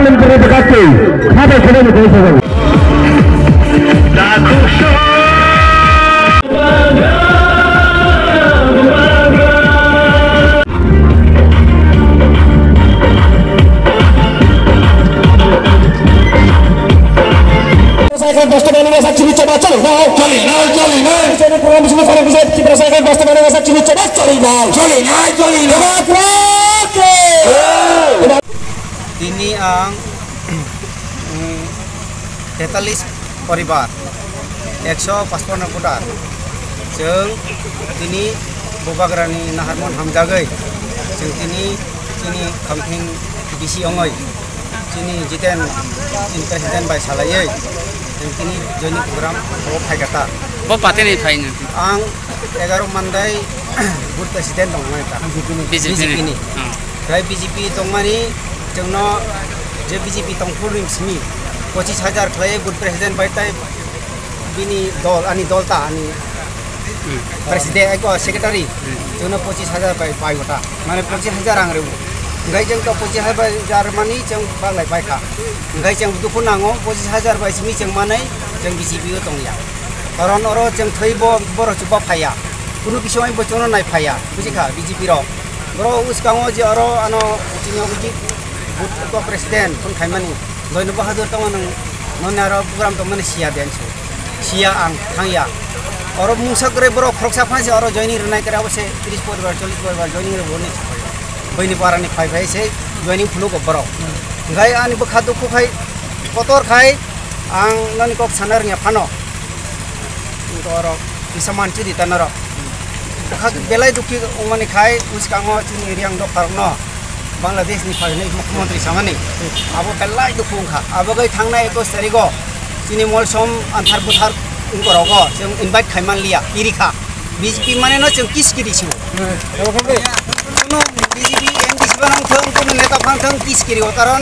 Parliamentary Dekati, Khabar Khadam Khosawal. Ini ang 43 परिवार 155 voter जों दिनै बबाग्रानि नाहारमन हामजागै जों दिनै जोंनि खामथिं बिसि अंगै दिनै जितेन प्रेसिडेन्ट बाय सालायै जों दिनै जोंनि प्रग्राम फायगाता बो पार्टी फाइन आं 11 मानदाय बुथ प्रेसिडेन्ट दं माने बीजेपी नि फ्राय बीजेपी दंमानि जोंनो जे बीजेपी तंफुर रिंसमी 25,000 खालाय बुथ प्रेसिडेन्ट बायताय बिनि दल आनि दलता आनि प्रेसिडेन्ट एको सेक्रेटारि जोंनो 25,000 बाय गटा माने 25,000 रां रेबो ओंखाय जों 25,000 मानि जों बांलाय बायखा ओंखाय जों दुखु नांगौ 25,000 बायसिमी जों माने जों बीजेपी दंया कारण अरो जों थैबो बर' जुबा फाया कुनु बिसय बचनो नाय फाया बुजिखा बीजेपी रो बर' उसकाङो जे अरो आनो जिनियाव बिदि बुथ प्रेसिडेन्ट फन खायमानि गयनो बाहादुर तङ नों ननारो प्रग्राम त माने सिया देनसु सिया आं थांया अरो मुंसाग्रे बर' खरकसा फासे अरो जयनि रनाय करे अबसे 30 परिवार 40 परिवार जयनि रे बोनि बैनि पारानि फायफाय से जयनि फुलो बर' गाय आनि बखा दुखु खाय कतर खाय आं ननि कक सानार nya फानो अरो बिसमान चुदि तनरो बखा बेलाय दुखि ओमानि खाय उसकाङो चिनि एरियां द फारनो बांलादेश नि फाइनै मुख्यमंत्री सामानि आबो बेलाय दुखुंखा आबोगै थांनाय 21 तारिखो चिनि मलसम आन्थार बुथार उनकरगो जों इनभाइट खायमान लिया इरिखा बीजेपी माने न जों किसकिरि सिबो कुनु बीजेपी एमडीसी बानां थों कुनु नेता फांथों किसकिरि कारण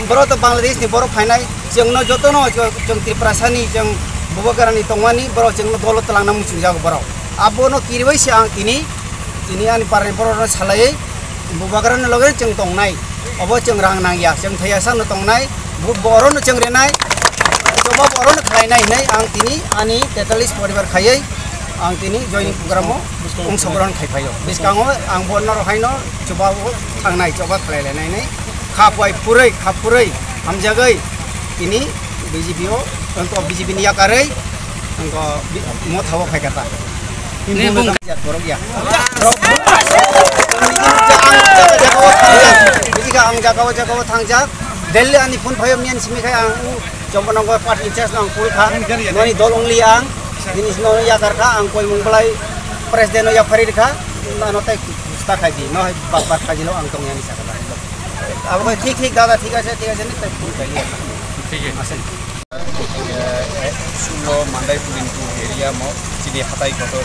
बर' त बांलादेश नि बर' फाइनाय जोंनो जतनो जों त्रिपुरासानि जों बबागारानि तंमानि बर' जोंनो दल तलांना मुसुं जागो बर' आबोनो किरबैसे आं दिनै आंनि पारनि बर' सालायै बबागारानि लगे जों तंनाय अब जों रां नांगिया जों थैयासानो तंनाय बर'नो जों रेनाय जबा बर'नो खालायनाय नै आं दिनै आंनि 43 परिवार खायै आं दिनै जयनिं प्रग्रामाव अंशग्रहण खायफायो बिसकाङो आं बननो रहायनो जबाबो थांनाय जबा खालायलायनानै खापुरै हामजागै दिनै बीजेपीओ अंको बीजेपी नि याकारै अंको मथाव फायगाता ini bung borok ya jika ang jagaw thangjak delhi ani phone phayo mian simi khai ang jombonong party incharge nang pul kha noni dol only ang jinis no ya karka ang koi mungbalai presiden no ya farid kha no tai sta khai di no babat khajilo ang tong yani sakala अब ठीक दादा ठीक है नहीं तब phone करिए ठीक है सुनो मंदाई पुलिंटू एरिया में चिनी हताई कटर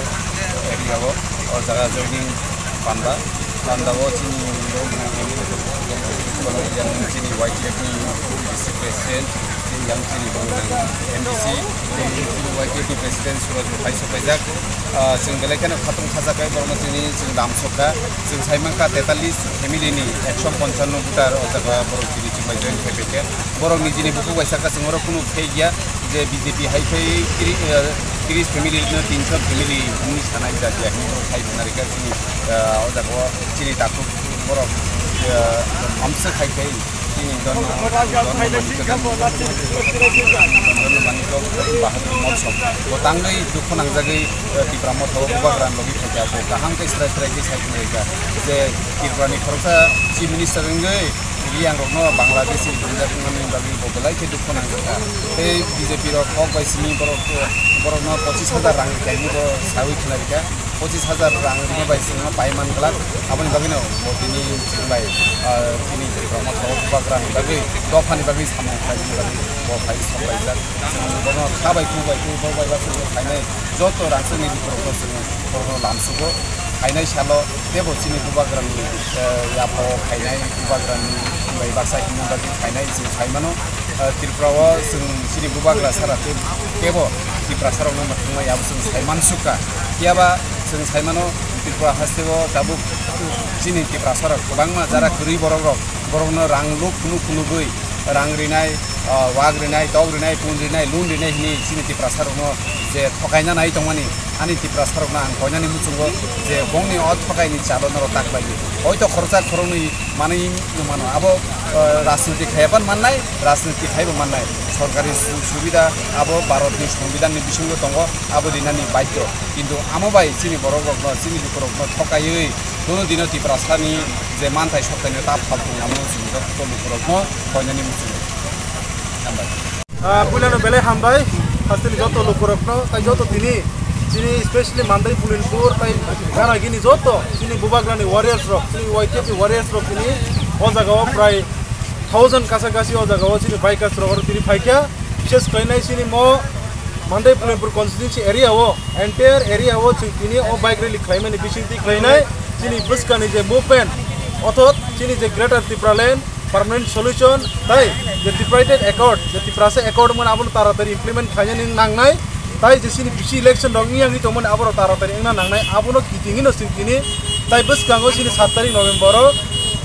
एरिया वो और जगह जॉइनिंग पांडा वो चिनी लोग चिनी वाईटीएफ नि डिस्ट्रिक्ट प्रेसिडेंट yang चिनी एमडीसी वाईटीएफ नि प्रेसिडेंट सुरज भाई सफाइजाक जों बेलायखानो खाथं खाजाखाय बरनो जोंनि जों दामसखा जों साइमांखा 43 फेमिलिनि 155 भोटार अजागा बर' चिनि चिबाय जइन फेबेके बर' निजिनि बुकु बायसाका जों कुनु फे गया जे बीजेपी हाइफै 30 फेमिलि 300 फेमिलि नि सानाय जातिया हाइ बनारिका चिनि अजागा चिनि ताकु बर' आमसे खायफै चिनि दन बाहादुर मौसम गोताङै दुखु नांजागै त्रिपुरा मथाव बबाग्रान लगी फैयाबो गाहांकै स्राय साइखनायगा जे त्रिपुरानि खरसा चिफ मिनिस्टार इंगै yang rokno Bangladesh bunjatungani bagi bobelai ke dukhon angka te BJP ro khok bai simi borok no 25,000 rang kaini bo sawi khnarika 25,000 rang ni bai simi pai man glak aboni bagi no modini bai tini promo thok bagran bagi dofani bagi samang kaini bagi bo pai sabai jak borno khabai ku bai ba simi kainai joto rangsani proposal borno lamsugo kainai salo tebo chini bagran yapo kainai bagran bai baksa himna bagi kainai sing kaimano Tripura sing sini bubagra sarate tebo Tripura sarong no thungma yabu sing saiman suka kiaba sing saimano Tripura hastego dabu chini Tripura sarak bangma jara kuri borok no ranglo kunu goi rang rinai wag rinai dog rinai pun rinai lun rinai hini sini tipra sarokno je thokainya nai tongmani ani tipra sarokna ang koinani muchungo je bongni ot thokaini chalonaro takbai hoito khorcha khoroni mani mano abo রাজনীতি খাইবান মাননাই রাজনীতি খাইব মাননাই সরকারি সুবিধা আবো ভারতনি সংবিধাননি বিসঙ্গে দङ আবো দিনানি বাধ্য কিন্তু আমবাই চিনি বড়রগ্ন চিনি দুরগ্ন ঠকাयै কোনো দিন ত্রিপুরাসানি যে মানথাই সরকারনি তা ফালতু আমো সুবিধা তলুরগ্ন কয়নানি মুচুলো হামবাই পুলানো বেলে হামবাই হাসিনি যত লোকরগ্ন তাই যত তিনি চিনি স্পেশালি মান্দাই পুলিনপুর তাই গানা গিনি যত চিনি বুবাগ্রানি ওয়ারিয়ার্স রক চিনি ওয়াইটিপি ওয়ারিয়ার্স রক তিনি ও জায়গাও প্রায় 1000 কাছাকাছি ও জায়গাও চিনি বাইকার্স রক তিনি ফাইকা বিশেষ কইনাই চিনি ম মান্দাই পুলিনপুর কনস্টিটিউন্সি এরিয়া ও এন্টায়ার এরিয়া ও তিনি ও বাইক রেলি ক্লাইমেনি বিশিংতি ক্লাইনাই চিনি বুসকানি যে মুভমেন্ট অথত চিনি যে গ্রেটার ত্রিপুরাল্যান্ড পার্মানেন্ট সলিউশন তাই যে ত্রিপুরাইটেড অ্যাকর্ড যে ত্রিপুরাসে অ্যাকর্ড মানে আবন তাড়াতাড়ি ইমপ্লিমেন্ট খাইনি নাংনাই তাই যে চিনি বিসি ইলেকশন রংনি আংনি তো মানে আবর তাড়াতাড়ি না নাংনাই আবনো কিটিংিনো সিংকিনি তাই বুসকাঙ্গো চিনি 7 তারিখ নভেম্বর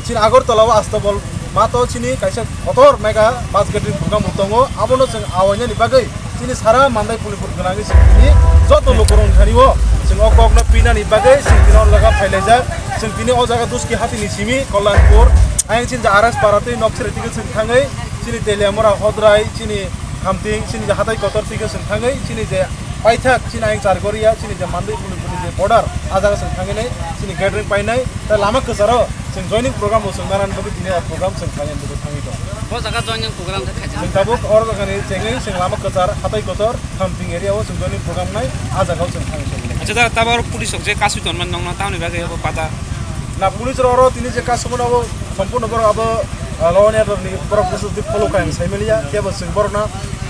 চিনি আগরতলাও আস্তাবল মাতো চিনি কাইসা কতর মেগা বাস গেটিং প্রোগ্রাম উতঙ্গো আবনো जों आवायनि बागै চিনি সারা মান্দাই পুলিপুর গনাগি চিনি যত লোকরন খানিও जों অককনো পিনানি বাগै চিনি লগা ফাইলাইজা जों তিনি ও জায়গা দুসকি হাতিনি সিমি কল্যাণপুর आं चिनि आरएस पारातै नक्सरे तिगो जों थाङै चिनि तेलियामरा हद्राय चिनि हामथिं चिनि हाथाय कतर तिगो जों थाङै चिनि जे पाइथाक चिनि आं चारगरिया चिनि जे मान्दै पुलिपुरनि जे बर्डार आजागा जों थाङै चिनि गेटरिं पाइनाय ता लामा कसारो जों जयनिं प्रोग्राम जों नारायण बाबु दिनै प्रोग्राम जों थाङै थाङै दं ब जागा जयनिं प्रोग्राम खायजा जों ताबो और जागानि जेङै जों लामा कसार हाथाय कतर हामथिं एरियाव जों जयनिं प्रोग्राम नाय आजागाव जों थाङै अच्छा दा ताबार पुलिस जे कासु तनमान दंना तावनि बागै अब पाता ना पुलिस रो तिनी जे कासुमन अब सम्पूर्ण बर अब ल एन्ड अर्डरनि बर बुजुर्ग फलो खायन साइमेलिया केबो जों बरना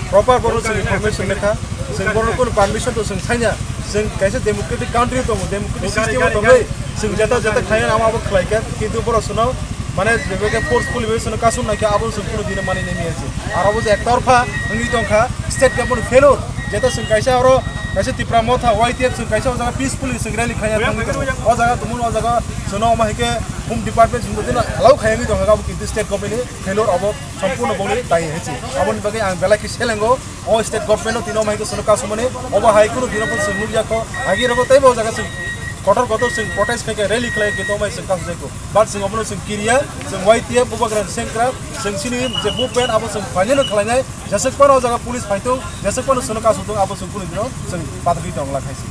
प्रपार बर जों इनफरमेसन लेखा जों बर कुन परमिशन तो जों साइना जों कायसे डेमोक्रेटिक कान्ट्री दङ डेमोक्रेटिक सिस्टेम दङ जों जता खायन आमाबो खलायका किन्तु बर सुनो माने बेबे फोर्सफुल वे सुनो कासुम नाखि आबो जों कुन दिन मानि नेमि आछि आरो जे एकतरफा नोंनि दंखा स्टेट गभर्नमेन्ट फेलर जेता जों कायसे आरो कायसे तिप्रा मथा वाइटिएफ जों कायसे जगा पीसफुल जों रैली खाया थांनि ओ जगा तुमुन ओ जगा सुनो माहिके होम डिपार्टमेन्ट जों दिन अलाउ खायनि दं गाबो किन्तु स्टेट गभर्नमेन्ट फेलर अब सम्पूर्ण बंगले दाय हेछि आबोनि बागै आं बेलाखि सेलेंगो ओ स्टेट गभर्नमेन्ट तिनो माहिके सुनो कासुमने अब हाइकुनु दिनफोर जों नुजाखो आगि रगो तैबो जगा जों कटर कटर जों प्रोटेस्ट खायके रैली खाय के तमाय जों कासु जायको बाट जों अबनो जों किरिया जों वाइटिएफ बुबाग्रान सेंक्रा जों सिनि जे बुपेन आबो जों फाइनल खालायनाय जसेकपानो जगा पुलिस फाइतो जसेकपानो सुनो कासु दं आबो जों कुनु दिन जों पादरि दं लाखायसि